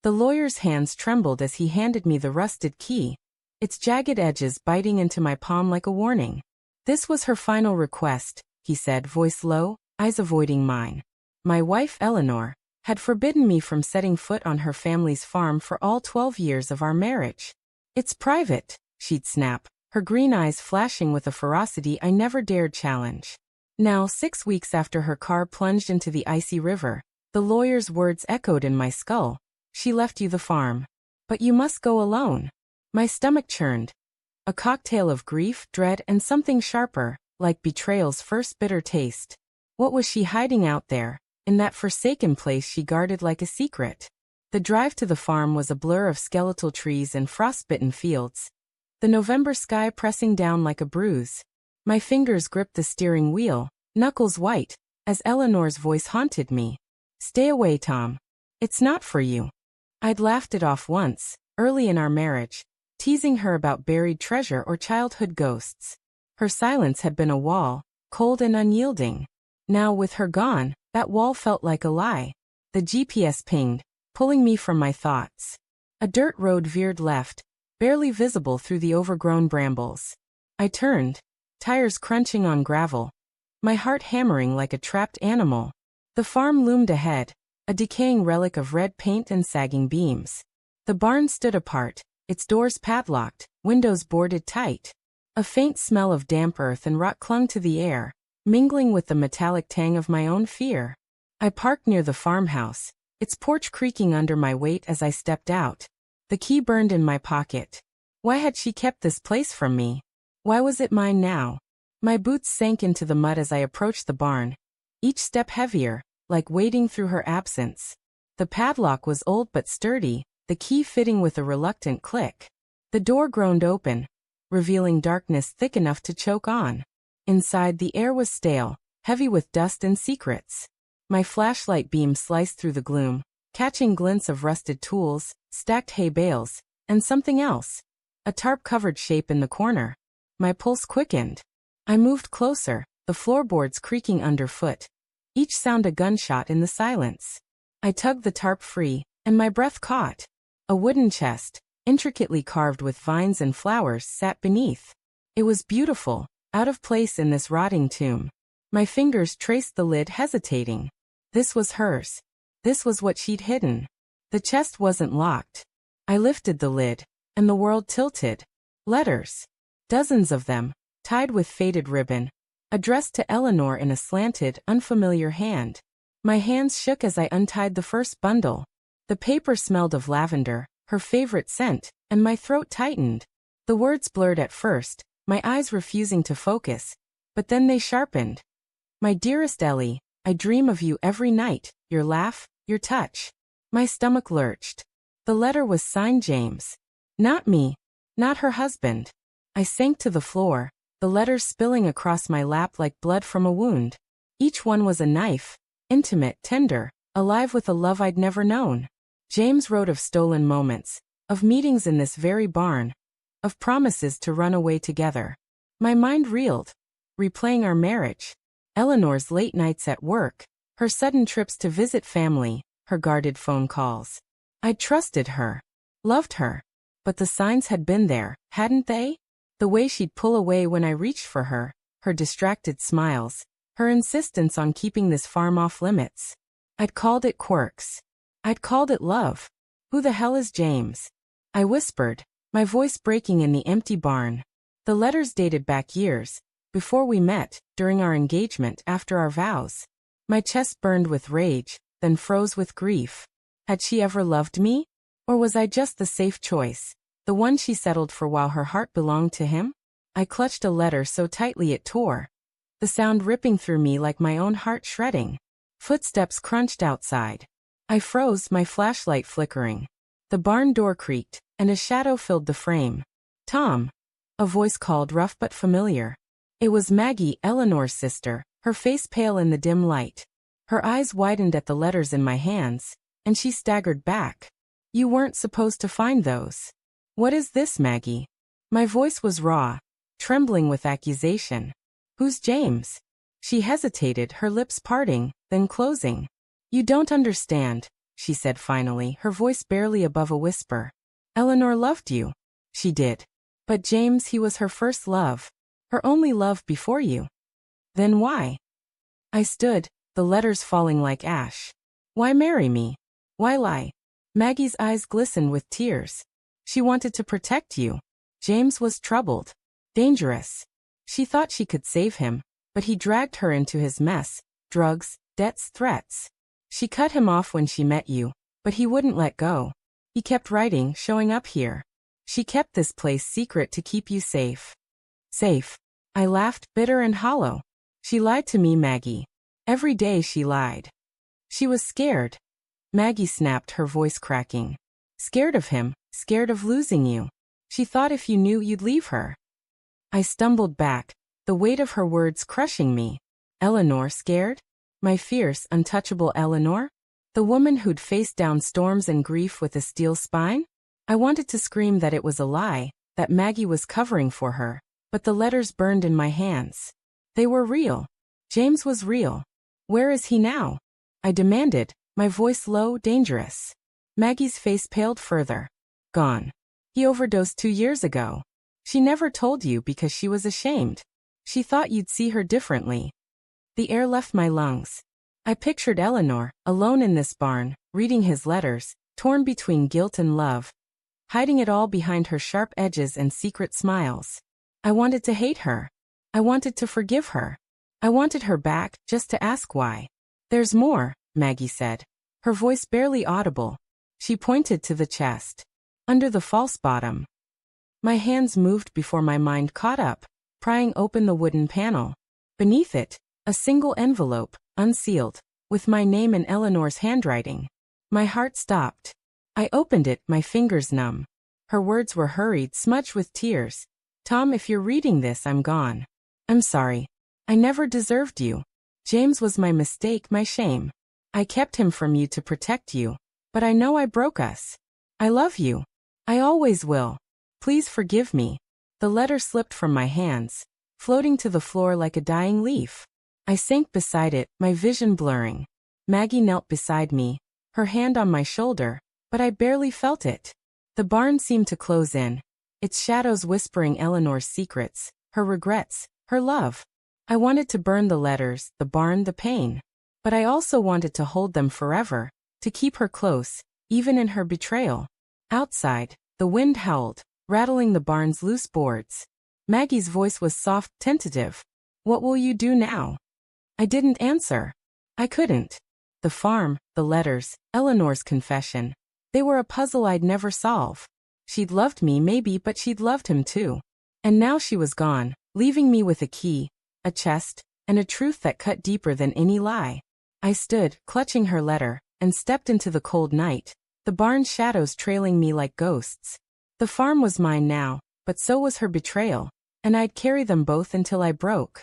The lawyer's hands trembled as he handed me the rusted key, its jagged edges biting into my palm like a warning. This was her final request, he said, voice low, eyes avoiding mine. My wife, Eleanor, had forbidden me from setting foot on her family's farm for all 12 years of our marriage. It's private, she'd snap, her green eyes flashing with a ferocity I never dared challenge. Now, 6 weeks after her car plunged into the icy river, the lawyer's words echoed in my skull. She left you the farm. But you must go alone. My stomach churned. A cocktail of grief, dread, and something sharper, like betrayal's first bitter taste. What was she hiding out there, in that forsaken place she guarded like a secret? The drive to the farm was a blur of skeletal trees and frostbitten fields, the November sky pressing down like a bruise. My fingers gripped the steering wheel, knuckles white, as Eleanor's voice haunted me. Stay away, Tom. It's not for you. I'd laughed it off once, early in our marriage, teasing her about buried treasure or childhood ghosts. Her silence had been a wall, cold and unyielding. Now, with her gone, that wall felt like a lie. The GPS pinged, pulling me from my thoughts. A dirt road veered left, barely visible through the overgrown brambles. I turned, tires crunching on gravel, my heart hammering like a trapped animal. The farm loomed ahead, a decaying relic of red paint and sagging beams. The barn stood apart, its doors padlocked, windows boarded tight. A faint smell of damp earth and rot clung to the air, mingling with the metallic tang of my own fear. I parked near the farmhouse, its porch creaking under my weight as I stepped out. The key burned in my pocket. Why had she kept this place from me? Why was it mine now? My boots sank into the mud as I approached the barn, each step heavier, like wading through her absence. The padlock was old but sturdy, the key fitting with a reluctant click. The door groaned open, revealing darkness thick enough to choke on. Inside, the air was stale, heavy with dust and secrets. My flashlight beam sliced through the gloom, catching glints of rusted tools, stacked hay bales, and something else. A tarp-covered shape in the corner. My pulse quickened. I moved closer, the floorboards creaking underfoot, each sound a gunshot in the silence. I tugged the tarp free, and my breath caught. A wooden chest, intricately carved with vines and flowers, sat beneath. It was beautiful, out of place in this rotting tomb. My fingers traced the lid, hesitating. This was hers. This was what she'd hidden. The chest wasn't locked. I lifted the lid, and the world tilted. Letters. Dozens of them, tied with faded ribbon, addressed to Eleanor in a slanted, unfamiliar hand. My hands shook as I untied the first bundle. The paper smelled of lavender, her favorite scent, and my throat tightened. The words blurred at first, my eyes refusing to focus, but then they sharpened. My dearest Ellie, I dream of you every night, your laugh, your touch. My stomach lurched. The letter was signed James. Not me. Not her husband. I sank to the floor, the letters spilling across my lap like blood from a wound. Each one was a knife, intimate, tender, alive with a love I'd never known. James wrote of stolen moments, of meetings in this very barn, of promises to run away together. My mind reeled, replaying our marriage, Eleanor's late nights at work, her sudden trips to visit family, her guarded phone calls. I'd trusted her, loved her, but the signs had been there, hadn't they? The way she'd pull away when I reached for her, her distracted smiles, her insistence on keeping this farm off limits. I'd called it quirks. I'd called it love. Who the hell is James? I whispered, my voice breaking in the empty barn. The letters dated back years, before we met, during our engagement, after our vows. My chest burned with rage, then froze with grief. Had she ever loved me? Or was I just the safe choice, the one she settled for while her heart belonged to him? I clutched a letter so tightly it tore, the sound ripping through me like my own heart shredding. Footsteps crunched outside. I froze, my flashlight flickering. The barn door creaked, and a shadow filled the frame. Tom. A voice called, rough but familiar. It was Maggie, Eleanor's sister, her face pale in the dim light. Her eyes widened at the letters in my hands, and she staggered back. You weren't supposed to find those. What is this, Maggie? My voice was raw, trembling with accusation. Who's James? She hesitated, her lips parting, then closing. You don't understand. she said finally, her voice barely above a whisper. Eleanor loved you. She did. But James, he was her first love. Her only love before you. Then why? I stood, the letters falling like ash. Why marry me? Why lie? Maggie's eyes glistened with tears. She wanted to protect you. James was troubled. Dangerous. She thought she could save him, but he dragged her into his mess. Drugs, debts, threats. She cut him off when she met you, but he wouldn't let go. He kept writing, showing up here. She kept this place secret to keep you safe. Safe. I laughed, bitter and hollow. She lied to me, Maggie. Every day she lied. She was scared. Maggie snapped, her voice cracking. Scared of him, scared of losing you. She thought if you knew you'd leave her. I stumbled back, the weight of her words crushing me. Eleanor, scared? My fierce, untouchable Eleanor? The woman who'd faced down storms and grief with a steel spine? I wanted to scream that it was a lie, that Maggie was covering for her, but the letters burned in my hands. They were real. James was real. Where is he now? I demanded, my voice low, dangerous. Maggie's face paled further. Gone. He overdosed 2 years ago. She never told you because she was ashamed. She thought you'd see her differently. The air left my lungs. I pictured Eleanor, alone in this barn, reading his letters, torn between guilt and love, hiding it all behind her sharp edges and secret smiles. I wanted to hate her. I wanted to forgive her. I wanted her back, just to ask why. There's more, Maggie said, her voice barely audible. She pointed to the chest. Under the false bottom. My hands moved before my mind caught up, prying open the wooden panel. Beneath it, a single envelope, unsealed, with my name in Eleanor's handwriting. My heart stopped. I opened it, my fingers numb. Her words were hurried, smudged with tears. Tom, if you're reading this, I'm gone. I'm sorry. I never deserved you. James was my mistake, my shame. I kept him from you to protect you, but I know I broke us. I love you. I always will. Please forgive me. The letter slipped from my hands, floating to the floor like a dying leaf. I sank beside it, my vision blurring. Maggie knelt beside me, her hand on my shoulder, but I barely felt it. The barn seemed to close in, its shadows whispering Eleanor's secrets, her regrets, her love. I wanted to burn the letters, the barn, the pain. But I also wanted to hold them forever, to keep her close, even in her betrayal. Outside, the wind howled, rattling the barn's loose boards. Maggie's voice was soft, tentative. What will you do now? I didn't answer. I couldn't. The farm, the letters, Eleanor's confession. They were a puzzle I'd never solve. She'd loved me maybe, but she'd loved him too. And now she was gone, leaving me with a key, a chest, and a truth that cut deeper than any lie. I stood, clutching her letter, and stepped into the cold night, the barn's shadows trailing me like ghosts. The farm was mine now, but so was her betrayal, and I'd carry them both until I broke.